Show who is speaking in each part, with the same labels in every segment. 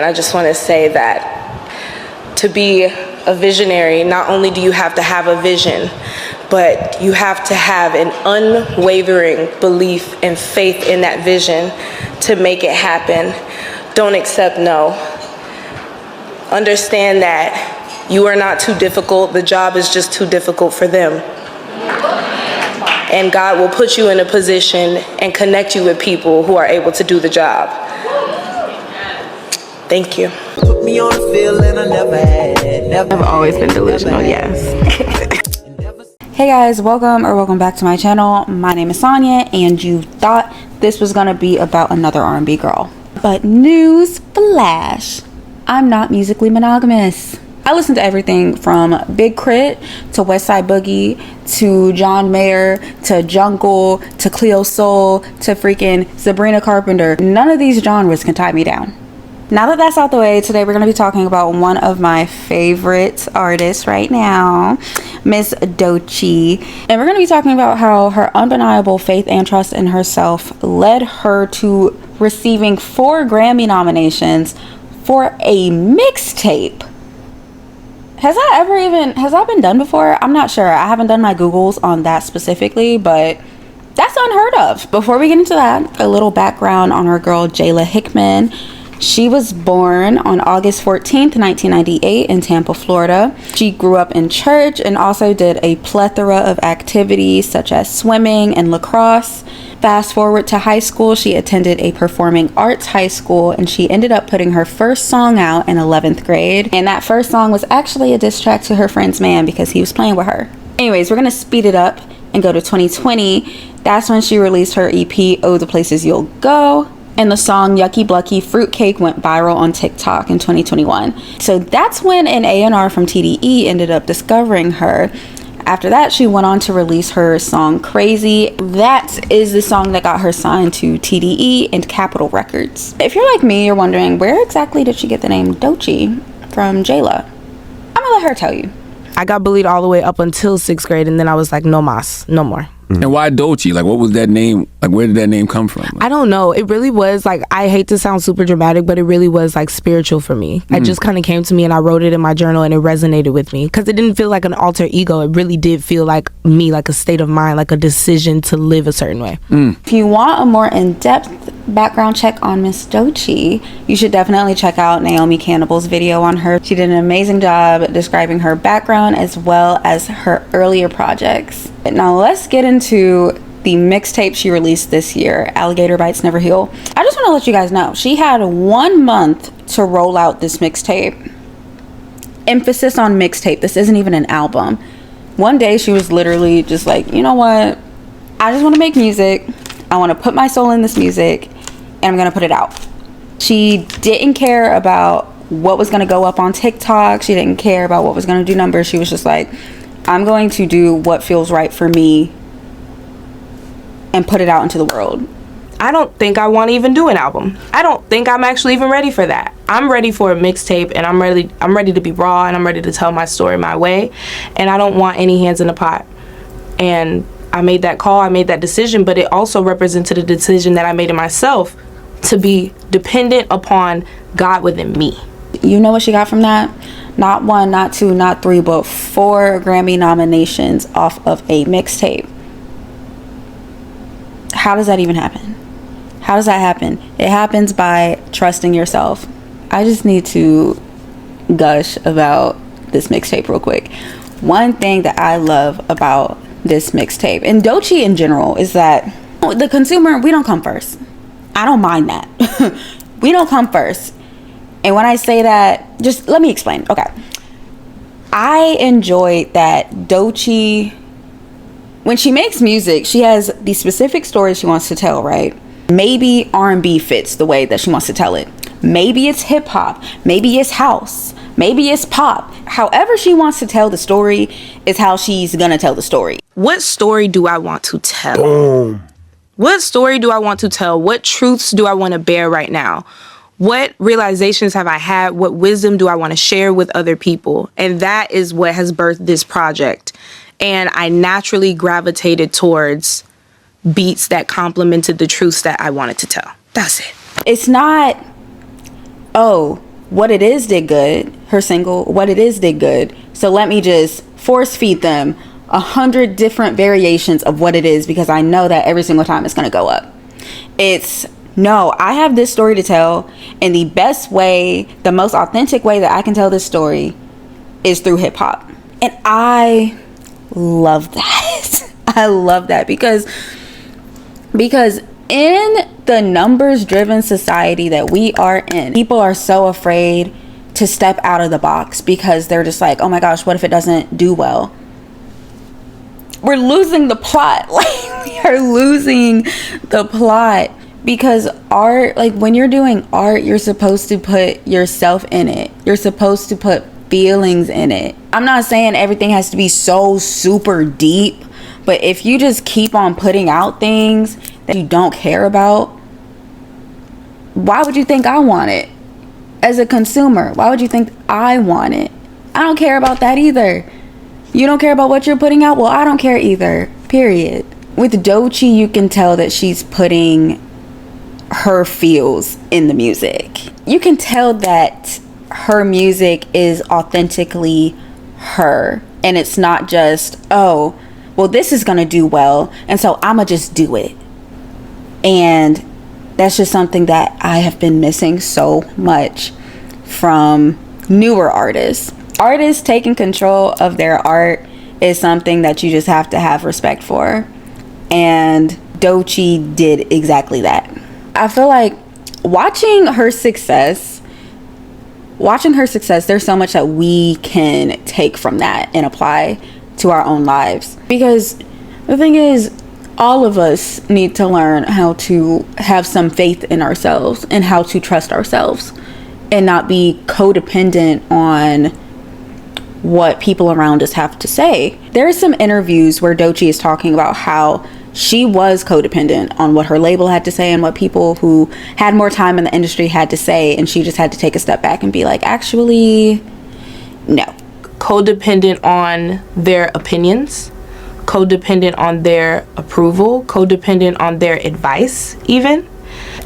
Speaker 1: And I just want to say that to be a visionary, not only do you have to have a vision, but you have to have an unwavering belief and faith in that vision to make it happen. Don't accept no. Understand that you are not too difficult. The job is just too difficult for them. And God will put you in a position and connect you with people who are able to do the job. Thank you. Put me on a feeling I never had.
Speaker 2: I've always been delusional, yes. Hey guys, welcome back to my channel. My name is Sonya, and you thought this was gonna be about another R&B girl. But news flash, I'm not musically monogamous. I listen to everything from Big Crit to Westside Boogie to John Mayer to Jungle to Cleo Soul to freaking Sabrina Carpenter. None of these genres can tie me down. Now that that's out the way, today we're going to be talking about one of my favorite artists right now, Miss Doechii. And we're going to be talking about how her undeniable faith and trust in herself led her to receiving 4 Grammy nominations for a mixtape. Has that been done before? I'm not sure. I haven't done my Googles on that specifically, but that's unheard of. Before we get into that, a little background on our girl, Jayla Hickman. She was born on August 14th, 1998 in Tampa, Florida. She grew up in church and also did a plethora of activities such as swimming and lacrosse. Fast forward to high school, she attended a performing arts high school, and she ended up putting her first song out in 11th grade. And that first song was actually a diss track to her friend's man because he was playing with her. Anyways, we're gonna speed it up and go to 2020. That's when she released her EP, Oh the Places You'll Go. And the song Yucky Blucky Fruitcake went viral on TikTok in 2021. So that's when an A&R from TDE ended up discovering her. After that, she went on to release her song Crazy. That is the song that got her signed to TDE and Capitol Records. If you're like me, you're wondering, where exactly did she get the name Doechii from Jayla? I'm gonna let her tell you.
Speaker 3: I got bullied all the way up until 6th grade, and then I was like, no mas, no more.
Speaker 4: And why Doechii? Like, what was that name? Like, where did that name come from? Like,
Speaker 3: I don't know. It really was like, I hate to sound super dramatic, but it really was like spiritual for me. It just kind of came to me, and I wrote it in my journal, and it resonated with me because it didn't feel like an alter ego. It really did feel like me, like a state of mind, like a decision to live a certain way.
Speaker 2: If you want a more in-depth background check on Miss Doechii, you should definitely check out Naomi Campbell's video on her. She did an amazing job describing her background as well as her earlier projects. Now let's get into the mixtape she released this year, Alligator Bites Never Heal. I just want to let you guys know, she had 1 month to roll out this mixtape. Emphasis on mixtape. This isn't even an album. One day she was literally just like, you know what? I just want to make music. I want to put my soul in this music, and I'm going to put it out. She didn't care about what was going to go up on TikTok. She didn't care about what was going to do numbers. She was just like, I'm going to do what feels right for me and put it out into the world.
Speaker 3: I don't think I want to even do an album. I don't think I'm actually even ready for that. I'm ready for a mixtape, and I'm ready to be raw, and I'm ready to tell my story my way, and I don't want any hands in the pot. And I made that call, I made that decision, but it also represented a decision that I made in myself to be dependent upon God within me.
Speaker 2: You know what she got from that? Not 1, not 2, not 3, but 4 Grammy nominations off of a mixtape. How does that even happen? How does that happen? It happens by trusting yourself. I just need to gush about this mixtape real quick. One thing that I love about this mixtape, and Doechii in general, is that the consumer, we don't come first. I don't mind that. We don't come first. And when I say that, just let me explain. Okay. I enjoy that Doechii, when she makes music, she has the specific stories she wants to tell, right? Maybe R&B fits the way that she wants to tell it. Maybe it's hip hop. Maybe it's house. Maybe it's pop. However she wants to tell the story is how she's gonna tell the story.
Speaker 3: What story do I want to tell?
Speaker 4: boom.
Speaker 3: What story do I want to tell? What truths do I want to bear right now? What realizations have I had? What wisdom do I want to share with other people? And that is what has birthed this project. And I naturally gravitated towards beats that complemented the truths that I wanted to tell. That's it.
Speaker 2: It's not, oh, What It Is did good. Her single, What It Is, did good. So let me just force feed them 100 different variations of What It Is, because I know that every single time it's going to go up. It's, no, I have this story to tell, and the best way, the most authentic way that I can tell this story is through hip hop. And I love that. I love that because in the numbers driven society that we are in, people are so afraid to step out of the box because they're just like, oh my gosh, what if it doesn't do well? We're losing the plot. Like, we are losing the plot, because art, like when you're doing art, you're supposed to put yourself in it. You're supposed to put feelings in it. I'm not saying everything has to be so super deep, but if you just keep on putting out things that you don't care about, why would you think I want it? As a consumer, why would you think I want it? I don't care about that either. You don't care about what you're putting out? Well, I don't care either, period. With Doechii, you can tell that she's putting her feels in the music. You can tell that her music is authentically her, and it's not just, oh, well, this is gonna do well, and so I'ma just do it. And that's just something that I have been missing so much from newer artists. Artists taking control of their art is something that you just have to have respect for, and Doechii did exactly that. I feel like watching her success, there's so much that we can take from that and apply to our own lives. Because the thing is, all of us need to learn how to have some faith in ourselves and how to trust ourselves and not be codependent on what people around us have to say. There are some interviews where Doechii is talking about how she was codependent on what her label had to say and what people who had more time in the industry had to say, and she just had to take a step back and be like, actually, no.
Speaker 3: Codependent on their opinions, codependent on their approval, codependent on their advice even.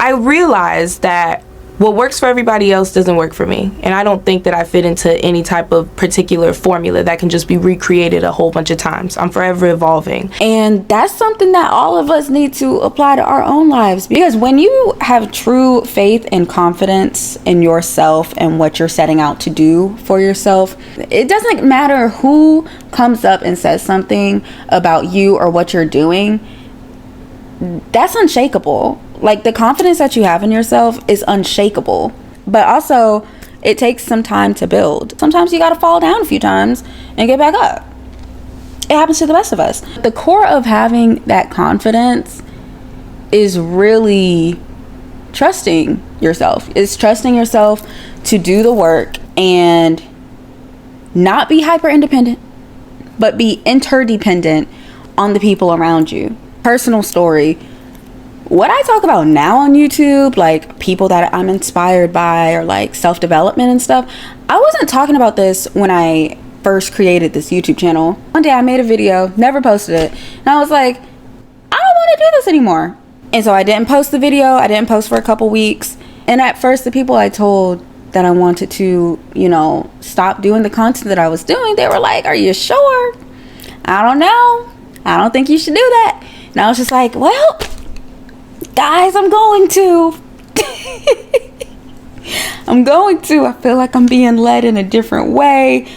Speaker 3: I realized that what works for everybody else doesn't work for me, and I don't think that I fit into any type of particular formula that can just be recreated a whole bunch of times. I'm forever evolving,
Speaker 2: and that's something that all of us need to apply to our own lives, because when you have true faith and confidence in yourself and what you're setting out to do for yourself, it doesn't matter who comes up and says something about you or what you're doing. That's unshakable. Like, the confidence that you have in yourself is unshakable. But also, it takes some time to build. Sometimes you gotta fall down a few times and get back up. It happens to the best of us. The core of having that confidence is really trusting yourself. It's trusting yourself to do the work and not be hyper independent, but be interdependent on the people around you. Personal story. What I talk about now on YouTube, like people that I'm inspired by or like self-development and stuff, I wasn't talking about this when I first created this YouTube channel. One day I made a video, never posted it, and I was like, I don't want to do this anymore. And so I didn't post the video. I didn't post for a couple weeks. And at first, the people I told that I wanted to, stop doing the content that I was doing, they were like, are you sure? I don't know. I don't think you should do that. And I was just like, well, guys, I'm going to. I feel like I'm being led in a different way.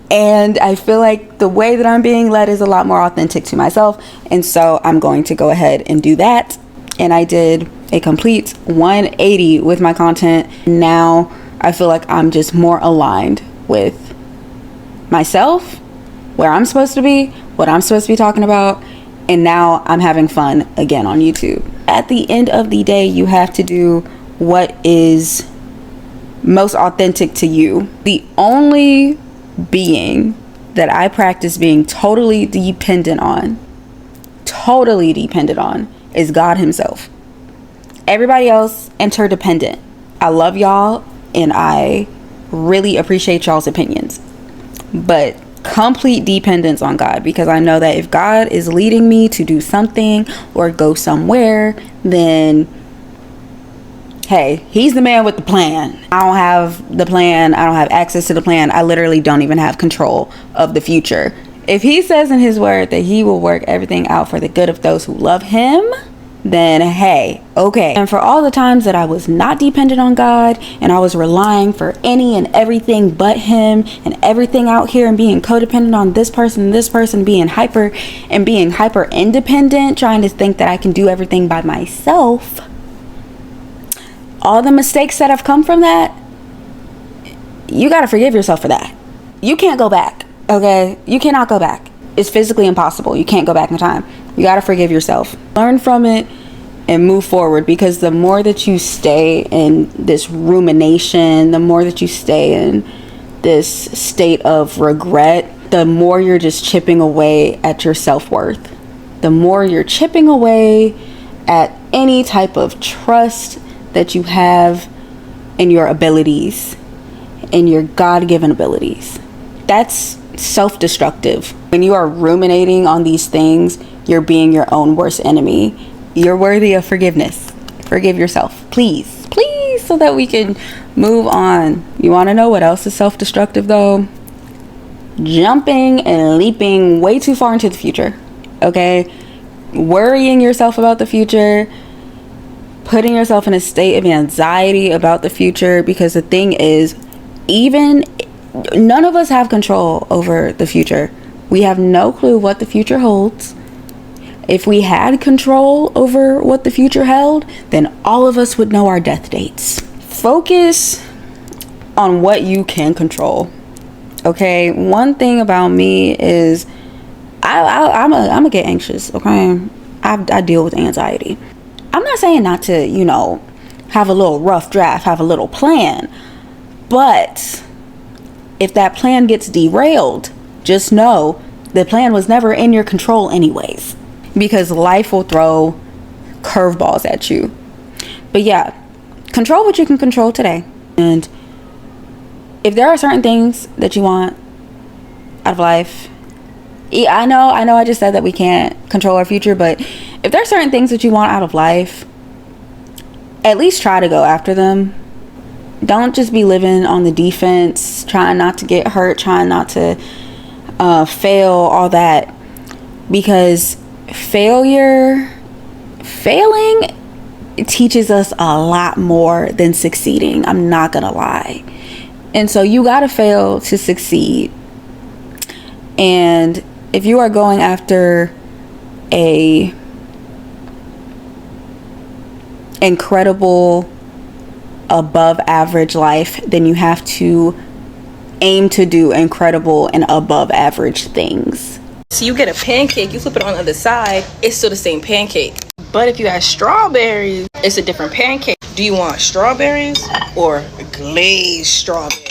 Speaker 2: And I feel like the way that I'm being led is a lot more authentic to myself. And so I'm going to go ahead and do that. And I did a complete 180 with my content. Now I feel like I'm just more aligned with myself, where I'm supposed to be, what I'm supposed to be talking about. And now I'm having fun again on YouTube. At the end of the day, you have to do what is most authentic to you. The only being that I practice being totally dependent on is God himself. Everybody else, interdependent. I love y'all and I really appreciate y'all's opinions, but complete dependence on God, because I know that if God is leading me to do something or go somewhere, then hey, he's the man with the plan. I don't have the plan. I don't have access to the plan. I literally don't even have control of the future. If he says in his word that he will work everything out for the good of those who love him, then hey, okay. And for all the times that I was not dependent on God and I was relying for any and everything but him, and everything out here and being codependent on this person, being hyper independent, trying to think that I can do everything by myself, all the mistakes that have come from that, you got to forgive yourself for that. You can't go back, okay? You cannot go back. It's physically impossible. You can't go back in time. You got to forgive yourself. Learn from it and move forward, because the more that you stay in this rumination, the more that you stay in this state of regret, the more you're just chipping away at your self-worth. The more you're chipping away at any type of trust that you have in your abilities, in your God-given abilities. That's self-destructive. When you are ruminating on these things, you're being your own worst enemy. You're worthy of forgiveness. Forgive yourself, please, please, so that we can move on. You want to know what else is self-destructive though? Jumping and leaping way too far into the future, okay? Worrying yourself about the future, putting yourself in a state of anxiety about the future, because the thing is, even none of us have control over the future. We have no clue what the future holds. If we had control over what the future held, then all of us would know our death dates. Focus on what you can control. Okay, one thing about me is I'm a get anxious. Okay, I deal with anxiety. I'm not saying not to, you know, have a little rough draft, have a little plan, but if that plan gets derailed, just know the plan was never in your control anyways, because life will throw curveballs at you. But yeah, control what you can control today. And if there are certain things that you want out of life, I know I just said that we can't control our future, but if there are certain things that you want out of life, at least try to go after them. Don't just be living on the defense, trying not to get hurt, trying not to fail, all that. Because failing teaches us a lot more than succeeding. I'm not gonna lie. And so you gotta fail to succeed. And if you are going after a incredible above average life, then you have to aim to do incredible and above average things.
Speaker 1: So you get a pancake, you flip it on the other side, it's still the same pancake. But if you have strawberries, it's a different pancake. Do you want strawberries or glazed strawberries?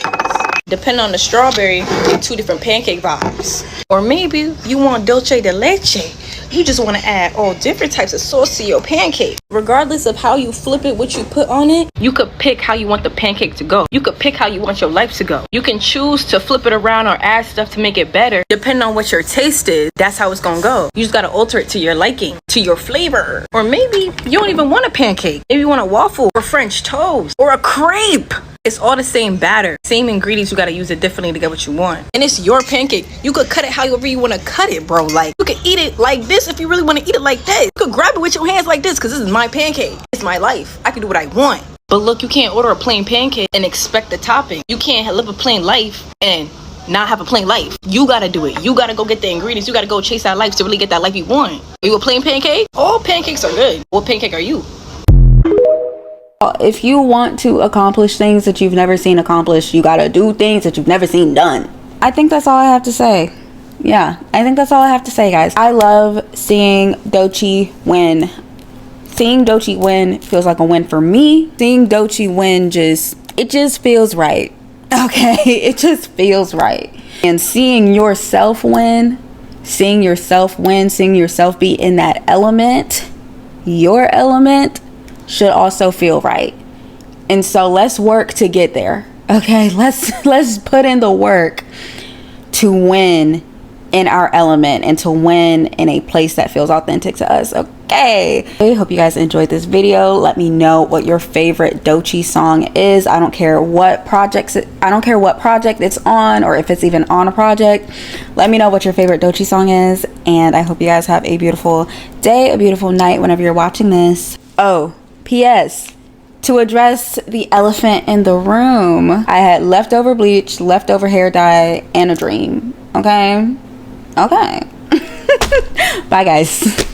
Speaker 1: Depending on the strawberry, you get two different pancake vibes. Or maybe you want dulce de leche. You just want to add all different types of sauce to your pancake. Regardless of how you flip it, what you put on it, you could pick how you want the pancake to go. You could pick how you want your life to go. You can choose to flip it around or add stuff to make it better. Depending on what your taste is, that's how it's gonna go. You just gotta alter it to your liking, to your flavor. Or maybe you don't even want a pancake. Maybe you want a waffle or French toast or a crepe. It's all the same batter, same ingredients. You gotta use it differently to get what you want. And it's your pancake. You could cut it however you wanna cut it, bro. Like, you could eat it like this if you really wanna eat it like that. You could grab it with your hands like this, because this is my pancake. It's my life. I can do what I want. But look, you can't order a plain pancake and expect the topping. You can't live a plain life and not have a plain life. You gotta do it. You gotta go get the ingredients. You gotta go chase that life to really get that life you want. Are you a plain pancake? All pancakes are good. What pancake are you?
Speaker 2: If you want to accomplish things that you've never seen accomplished, you gotta do things that you've never seen done. I think that's all I have to say. Yeah, I think that's all I have to say, guys. I love seeing Doechii win. Seeing Doechii win feels like a win for me. Seeing Doechii win just feels right. Okay, it just feels right. And seeing yourself win, seeing yourself be in that element, your element, should also feel right. And so let's work to get there. Okay, let's put in the work to win in our element and to win in a place that feels authentic to us. Okay, I hope you guys enjoyed this video. Let me know what your favorite Doechii song is. I don't care what project it's on, or if it's even on a project. Let me know what your favorite Doechii song is, and I hope you guys have a beautiful day, a beautiful night whenever you're watching this. Oh, PS, to address the elephant in the room, I had leftover bleach, leftover hair dye, and a dream. Okay. Bye guys.